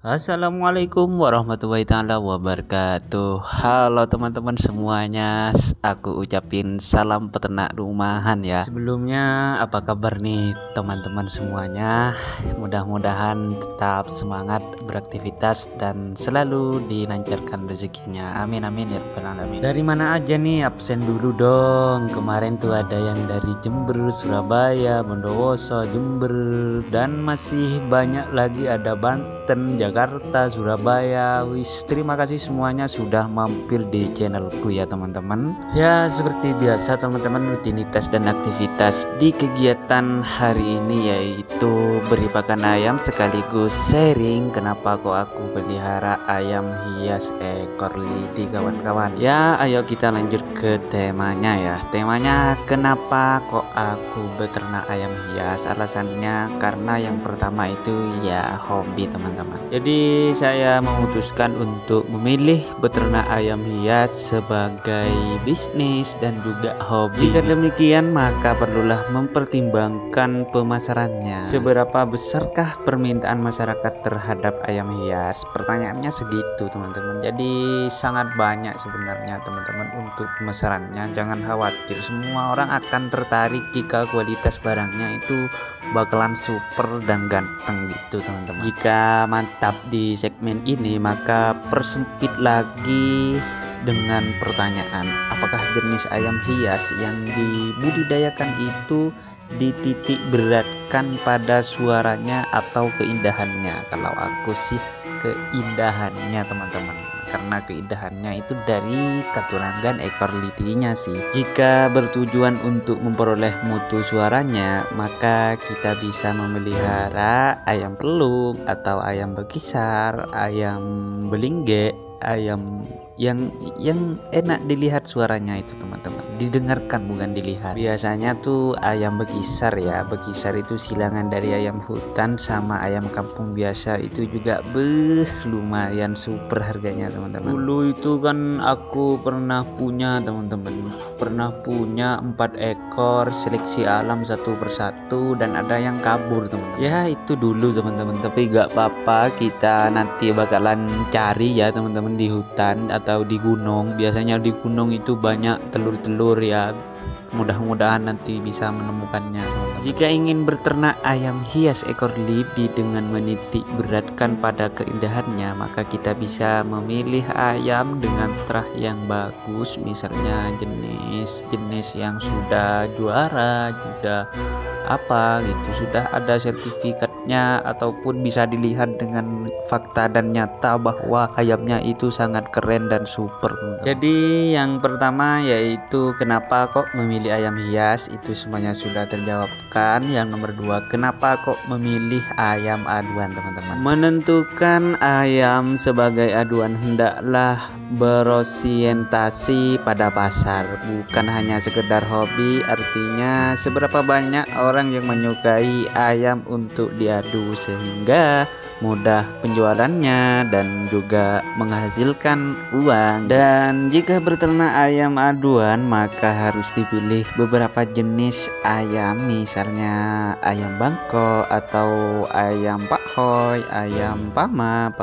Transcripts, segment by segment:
Assalamualaikum warahmatullahi taala wabarakatuh. Halo teman-teman semuanya, aku ucapin salam peternak rumahan ya. Sebelumnya apa kabar nih teman-teman semuanya? Mudah-mudahan tetap semangat beraktivitas dan selalu dilancarkan rezekinya. Amin amin ya rabbal alamin. Dari mana aja nih absen dulu dong? Kemarin tuh ada yang dari Jember, Surabaya, Bondowoso, Jember, dan masih banyak lagi ada Banten, Jakarta, Surabaya. Terima kasih semuanya sudah mampir di channelku ya teman-teman. Ya seperti biasa teman-teman, rutinitas dan aktivitas di kegiatan hari ini yaitu beri pakan ayam sekaligus sharing kenapa kok aku pelihara ayam hias ekor lidi kawan-kawan. Ya ayo kita lanjut ke temanya ya. Temanya kenapa kok aku beternak ayam hias. Alasannya karena yang pertama itu ya hobi teman-teman. Jadi saya memutuskan untuk memilih beternak ayam hias sebagai bisnis dan juga hobi. Jika demikian maka perlulah mempertimbangkan pemasarannya. Seberapa besarkah permintaan masyarakat terhadap ayam hias? Pertanyaannya segitu teman-teman. Jadi sangat banyak sebenarnya teman-teman untuk pemasarannya. Jangan khawatir, semua orang akan tertarik jika kualitas barangnya itu bakalan super dan ganteng gitu teman-teman. Jika mantap di segmen ini maka persempit lagi dengan pertanyaan, apakah jenis ayam hias yang dibudidayakan itu dititik beratkan pada suaranya atau keindahannya? Kalau aku sih keindahannya teman-teman, karena keindahannya itu dari keturunan ekor lidinya sih. Jika bertujuan untuk memperoleh mutu suaranya maka kita bisa memelihara ayam pelung atau ayam bekisar, ayam belingge, ayam yang enak dilihat suaranya itu teman-teman, didengarkan bukan dilihat. Biasanya tuh ayam bekisar ya, bekisar itu silangan dari ayam hutan sama ayam kampung biasa, itu juga lumayan super harganya teman-teman. Dulu itu kan aku pernah punya teman-teman, pernah punya 4 ekor seleksi alam satu persatu dan ada yang kabur teman-teman. Ya itu dulu teman-teman, tapi gak apa-apa, kita nanti bakalan cari ya teman-teman di hutan atau di gunung. Biasanya di gunung itu banyak telur-telur ya, mudah-mudahan nanti bisa menemukannya teman-teman. Jika ingin berternak ayam hias ekor lidi dengan menitik beratkan pada keindahannya maka kita bisa memilih ayam dengan terah yang bagus, misalnya jenis yang sudah juara, sudah apa gitu, sudah ada sertifikatnya ataupun bisa dilihat dengan fakta dan nyata bahwa ayamnya itu sangat keren dan super. Jadi yang pertama yaitu kenapa kok memilih ayam hias, itu semuanya sudah terjawabkan. Yang nomor 2, kenapa kok memilih ayam aduan teman-teman. Menentukan ayam sebagai aduan hendaklah berorientasi pada pasar, bukan hanya sekedar hobi. Artinya seberapa banyak orang yang menyukai ayam untuk diadu sehingga mudah penjualannya dan juga menghasilkan uang. Dan jika berternak ayam aduan maka harus dipilih beberapa jenis ayam, misalnya ayam Bangkok atau ayam Pakhoy, ayam Pama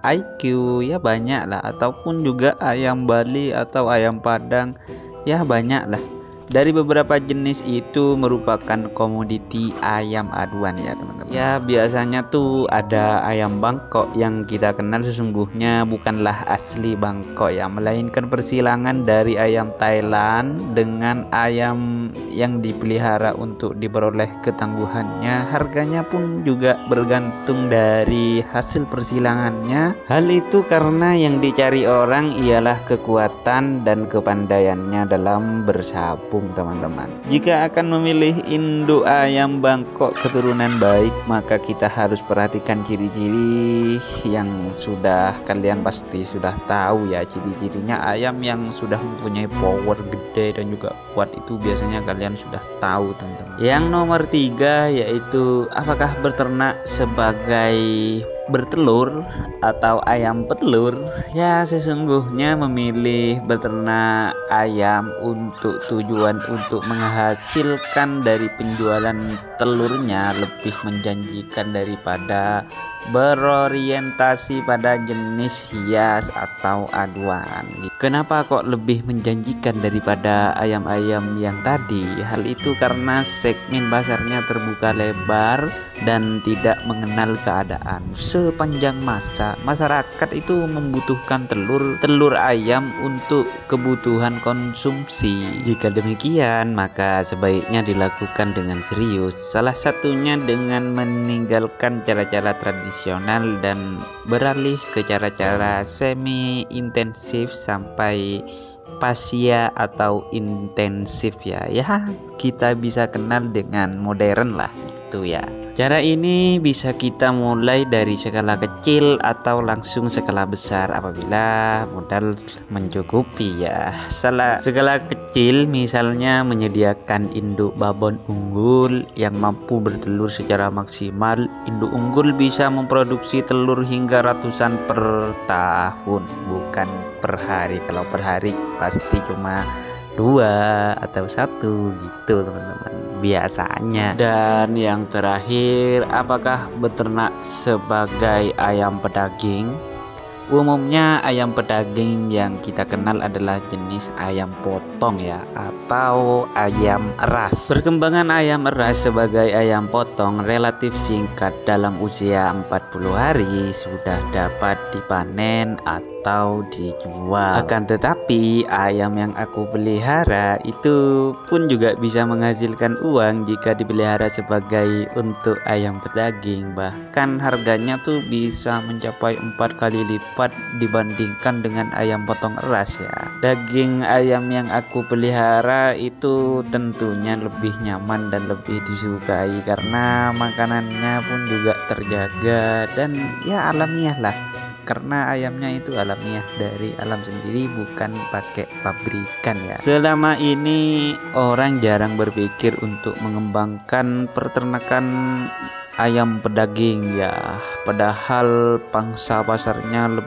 IQ ya banyak lah, ataupun juga ayam Bali atau ayam Padang ya banyak lah. Dari beberapa jenis itu merupakan komoditi ayam aduan ya teman-teman. Ya biasanya tuh ada ayam Bangkok yang kita kenal sesungguhnya bukanlah asli Bangkok ya, melainkan persilangan dari ayam Thailand dengan ayam yang dipelihara untuk diperoleh ketangguhannya. Harganya pun juga bergantung dari hasil persilangannya. Hal itu karena yang dicari orang ialah kekuatan dan kepandaiannya dalam bersabung teman-teman. Jika akan memilih induk ayam Bangkok keturunan baik maka kita harus perhatikan ciri-ciri yang sudah kalian pasti sudah tahu ya. Ciri-cirinya ayam yang sudah mempunyai power gede dan juga kuat itu biasanya kalian sudah tahu teman-teman. Yang nomor 3 yaitu apakah berternak sebagai bertelur atau ayam petelur. Ya sesungguhnya memilih beternak ayam untuk tujuan untuk menghasilkan dari penjualan telurnya lebih menjanjikan daripada berorientasi pada jenis hias atau aduan. Kenapa kok lebih menjanjikan daripada ayam-ayam yang tadi? Hal itu karena segmen pasarnya terbuka lebar dan tidak mengenal keadaan. Sepanjang masa masyarakat itu membutuhkan telur ayam untuk kebutuhan konsumsi. Jika demikian, maka sebaiknya dilakukan dengan serius. Salah satunya dengan meninggalkan cara-cara tradisional dan beralih ke cara-cara semi intensif sampai pasia atau intensif ya. Kita bisa kenal dengan modern lah itu ya. Cara ini bisa kita mulai dari skala kecil atau langsung skala besar apabila modal mencukupi ya. Skala kecil misalnya menyediakan induk babon unggul yang mampu bertelur secara maksimal. Induk unggul bisa memproduksi telur hingga ratusan per tahun, bukan per hari. Kalau per hari pasti cuma 2 atau 1 gitu teman-teman biasanya. Dan yang terakhir, apakah beternak sebagai ayam pedaging? Umumnya ayam pedaging yang kita kenal adalah jenis ayam potong ya, atau ayam ras. Perkembangan ayam ras sebagai ayam potong relatif singkat. Dalam usia 40 hari sudah dapat dipanen atau dijual. Akan tetapi ayam yang aku pelihara itu pun juga bisa menghasilkan uang jika dipelihara sebagai untuk ayam pedaging. Bahkan harganya tuh bisa mencapai 4 kali lipat dibandingkan dengan ayam potong ras ya. Daging ayam yang aku pelihara itu tentunya lebih nyaman dan lebih disukai karena makanannya pun juga terjaga dan ya alamiah lah. Karena ayamnya itu alamiah dari alam sendiri, bukan pakai pabrikan ya. Selama ini orang jarang berpikir untuk mengembangkan peternakan ayam pedaging ya, padahal pangsa pasarnya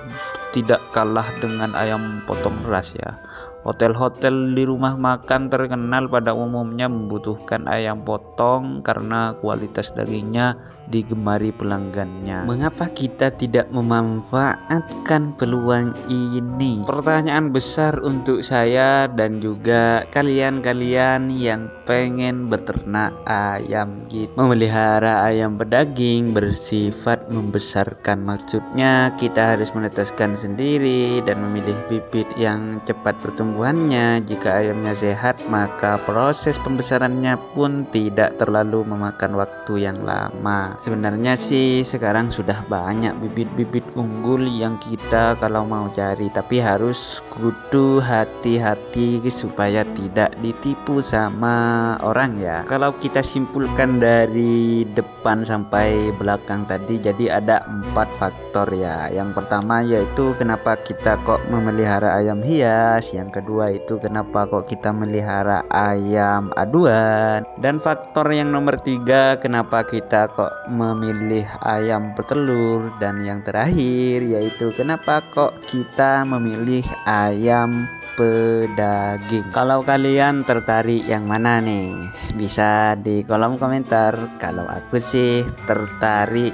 tidak kalah dengan ayam potong ras ya. Hotel-hotel di rumah makan terkenal pada umumnya membutuhkan ayam potong karena kualitas dagingnya digemari pelanggannya. Mengapa kita tidak memanfaatkan peluang ini? Pertanyaan besar untuk saya dan juga kalian-kalian yang pengen beternak ayam gitu. Memelihara ayam pedaging bersifat membesarkan, maksudnya kita harus menetaskan sendiri dan memilih bibit yang cepat pertumbuhannya. Jika ayamnya sehat, maka proses pembesarannya pun tidak terlalu memakan waktu yang lama. Sebenarnya sih sekarang sudah banyak bibit-bibit unggul yang kita kalau mau cari, tapi harus kudu hati-hati supaya tidak ditipu sama orang ya. Kalau kita simpulkan dari depan sampai belakang tadi, jadi ada 4 faktor ya. Yang pertama yaitu kenapa kita kok memelihara ayam hias, yang kedua itu kenapa kok kita melihara ayam aduan, dan faktor yang nomor 3 kenapa kita kok memilih ayam petelur, dan yang terakhir yaitu kenapa kok kita memilih ayam pedaging. Kalau kalian tertarik yang mana nih? Bisa di kolom komentar. Kalau aku sih tertarik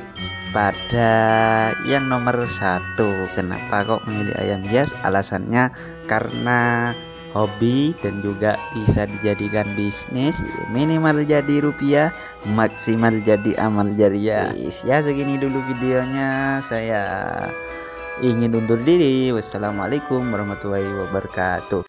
pada yang nomor 1. Kenapa kok memilih ayam hias? Alasannya karena hobi dan juga bisa dijadikan bisnis. Minimal jadi rupiah, maksimal jadi amal jariah. Ya segini dulu videonya, saya ingin undur diri. Wassalamualaikum warahmatullahi wabarakatuh.